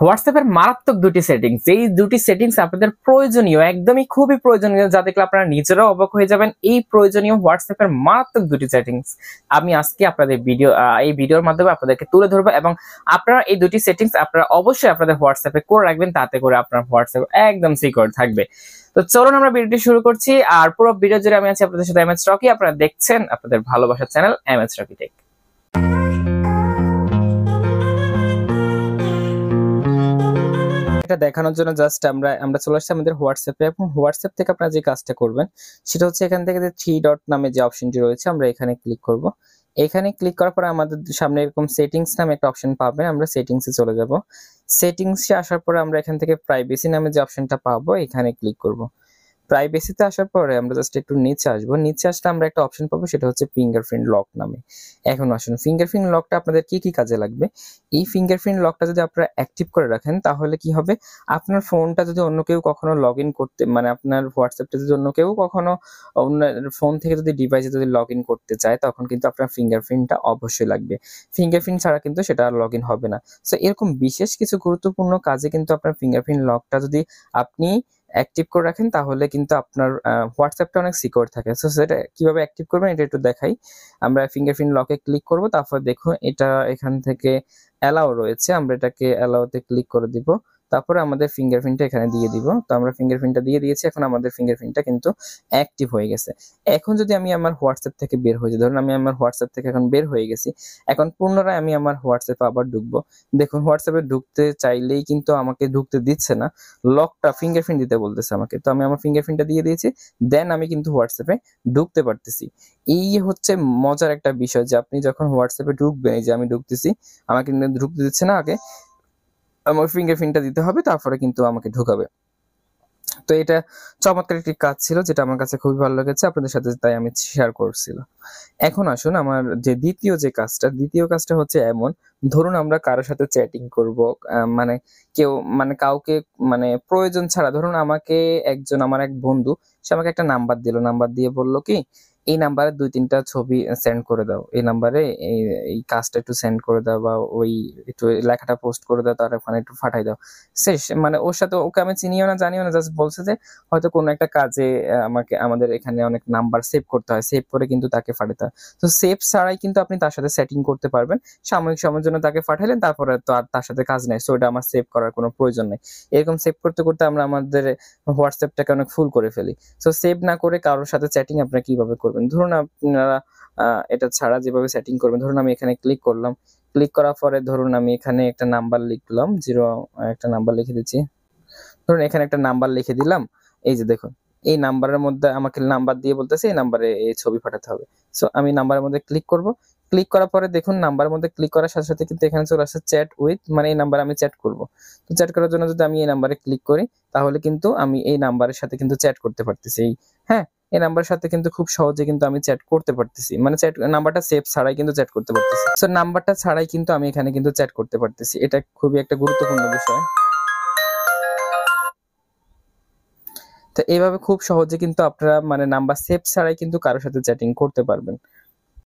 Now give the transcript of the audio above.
হোয়াটসঅ্যাপের মারাত্মক দুটি সেটিংস, এই দুটি সেটিংস আপনাদের প্রয়োজনীয়, একদমই খুবই প্রয়োজনীয়, যা দেখলে আপনারা নিজেরাও অবাক হয়ে যাবেন। এই প্রয়োজনীয় হোয়াটসঅ্যাপের মারাত্মক দুটি সেটিংস আমি আজকে আপনাদের এই ভিডিওর মাধ্যমে আপনাদেরকে তুলে ধরবো, এবং আপনারা এই দুটি সেটিংস আপনারা অবশ্যই আপনাদের হোয়াটসঅ্যাপে করে রাখবেন, তাতে করে আপনার হোয়াটসঅ্যাপ একদম সিকিউর থাকবে। তো চলুন আমরা ভিডিওটি শুরু করছি। আর পুরো ভিডিও জুড়ে আমি আছি আপনাদের সাথে এমএস রকি। আপনারা দেখছেন আপনাদের ভালোবাসার চ্যানেল এমএস রকি টেক। এটা দেখানোর জন্য জাস্ট আমরা চলে আসছি আমাদের হোয়াটসঅ্যাপে, এবং হোয়াটসঅ্যাপ থেকে আপনারা যে কাজটা করবেন সেটা হচ্ছে এখান থেকে যে 3 ডট নামে যে অপশনটি রয়েছে আমরা এখানে ক্লিক করব। এখানে ক্লিক করার পর আমাদের সামনে এরকম সেটিংস নামে একটা অপশন পাবেন, আমরা সেটিংসে চলে যাব। সেটিংসে আসার পরে আমরা এখান থেকে প্রাইভেসি নামে যে অপশনটা পাবো এখানে ক্লিক করব। প্রাইভেসিতে আসার পরে আমরা জাস্ট একটু নিচে আসবো, নিচে আসলে আমরা একটা অপশন পাবো, সেটা হচ্ছে ফিঙ্গারপ্রিন্ট লক নামে। এখন আসুন, ফিঙ্গারপ্রিন্ট লকটা আপনাদের কি কি কাজে লাগবে। এই ফিঙ্গারপ্রিন্ট লকটা যদি আপনারা অ্যাক্টিভ করে রাখেন তাহলে কি হবে, আপনার ফোনটা যদি অন্য কেউ কখনো লগ ইন করতে, মানে আপনার হোয়াটসঅ্যাপটা যদি অন্য কেউ কখনো অন্য ফোন থেকে যদি ডিভাইসে যদি লগ ইন করতে চায় তখন কিন্তু আপনার ফিঙ্গারপ্রিন্টটা অবশ্যই লাগবে। ফিঙ্গারপ্রিন্ট ছাড়া কিন্তু সেটা লগ ইন হবে না। সো এরকম বিশেষ কিছু গুরুত্বপূর্ণ কাজে কিন্তু আপনার ফিঙ্গারপ্রিন্ট লকটা যদি আপনি অ্যাক্টিভ করে রাখেন তাহলে কিন্তু আপনার হোয়াটসঅ্যাপটা অনেক সিকিউর থাকে। সো সেটা কিভাবে অ্যাক্টিভ করবেন এটা একটু দেখাই। আমরা ফিঙ্গারপ্রিন্ট লকে ক্লিক করব, তারপর দেখুন এটা এখান থেকে অ্যালাউ রয়েছে, আমরা এটাকে অ্যালাউতে ক্লিক করে দিব। তারপরে আমাদের ফিঙ্গারপ্রিন্টটা এখানে দিয়ে দিব। তো আমরা ফিঙ্গারপ্রিন্টটা দিয়ে দিয়েছি, এখন আমাদের ফিঙ্গারপ্রিন্টটা কিন্তু অ্যাক্টিভ হয়ে গেছে। এখন যদি আমি আমার হোয়াটসঅ্যাপ থেকে বের হয়ে যাই, ধরুন আমি আমার হোয়াটসঅ্যাপ থেকে এখন বের হয়ে গেছি, এখন পুনরায় আমি আমার হোয়াটসঅ্যাপে আবার ঢুকবো। দেখুন হোয়াটসঅ্যাপে ঢুকতে চাইলেই কিন্তু আমাকে ঢুকতে দিচ্ছে না, লকটা ফিঙ্গারপ্রিন্ট দিতে বলতেছে আমাকে। তো আমি আমার ফিঙ্গারপ্রিন্টটা দিয়ে দিয়েছি, দেন আমি কিন্তু হোয়াটসঅ্যাপে ঢুকতে পারতেছি। এই হচ্ছে মজার একটা বিষয় যে আপনি যখন হোয়াটসঅ্যাপে ঢুকবেন, এই যে আমি ঢুকতেছি, আমাকে কিন্তু ঢুকতে দিচ্ছে না, আগে আমার ফিঙ্গারপ্রিন্টটা দিতে হবে, তারপরে কিন্তু আমাকে ঢুকাবে। তো এটা চমৎকার একটি কাজ ছিল, যেটা আমার কাছে খুবই ভালো লেগেছে, আপনাদের সাথে তাই আমি শেয়ার করছিলাম। এখন আসুন আমার যে দ্বিতীয় কাজটা হচ্ছে এমন, ধরুন আমরা কারোর সাথে চ্যাটিং করব, মানে কেউ মানে কাউকে মানে প্রয়োজন ছাড়া, ধরুন আমাকে আমার এক বন্ধু, সে আমাকে একটা নাম্বার দিল, নাম্বার দিয়ে বলল কি এই নাম্বারে 2-3টা ছবি সেন্ড করে দাও, এই নাম্বারে এই কাজটা একটু সেন্ড করে দাও, বা ওই একটু লেখাটা পোস্ট করে দাও, তার ওখানে একটু পাঠাই দাও। শেষ, মানে ওর সাথে, ওকে আমি চিনিও না জানিও না, জাস্ট বলছে যে হয়তো কোনো একটা কাজে আমাদের এখানে অনেক নাম্বার সেভ করতে হয়, সেভ করে কিন্তু তাকে পাঠাতে হয়। তো সেভ ছাড়াই কিন্তু আপনি তার সাথে সেটিং করতে পারবেন। সাময়িক সময়ের জন্য তাকে পাঠালেন, তারপরে তো আর তার সাথে কাজ নাই, সো এটা আমার সেভ করার কোনো প্রয়োজন নেই। এরকম সেভ করতে করতে আমরা আমাদের হোয়াটসঅ্যাপটাকে অনেক ফুল করে ফেলি। সো সেভ না করে কারোর সাথে চ্যাটিং আপনারা কিভাবে করবেন, ধরুন আপনারা এটা ছাড়া যেভাবে সেটিং করবেন, ধরুন আমি এখানে ক্লিক করলাম, ক্লিক করার পরে ধরুন আমি এখানে একটা নাম্বার লিখলাম, একটা নাম্বার লিখে দিচ্ছি, ধরুন এখানে একটা নাম্বার লিখে দিলাম। এই যে দেখুন, এই নাম্বারের মধ্যে আমাকে নাম্বার দিয়ে বলতেছে এই নাম্বারে এই ছবি পাঠাতে হবে। সো আমি নাম্বারের মধ্যে ক্লিক করব। ক্লিক করার পরে দেখুন নাম্বারের মধ্যে ক্লিক করার সাথে সাথে কিন্তু এখানে চলে আসছে চ্যাট উইথ, মানে এই নাম্বারে আমি চ্যাট করব। তো চ্যাট করার জন্য যদি আমি এই নাম্বারে ক্লিক করি তাহলে কিন্তু আমি এই নাম্বারের সাথে কিন্তু চ্যাট করতে পারতেছি। হ্যাঁ, এই নাম্বারের সাথে কিন্তু খুব সহজে কিন্তু আমি চ্যাট করতে পারতেছি, মানে চ্যাট নাম্বারটা সেভ ছাড়াই কিন্তু চ্যাট করতে পারতেছি। সো নাম্বারটা ছাড়াই কিন্তু আমি এখানে কিন্তু চ্যাট করতে পারতেছি, এটা খুবই একটা গুরুত্বপূর্ণ বিষয়। তো এইভাবে খুব সহজে কিন্তু আপনারা মানে নাম্বার সেভ ছাড়াই কিন্তু কারোর সাথে চ্যাটিং করতে পারবেন।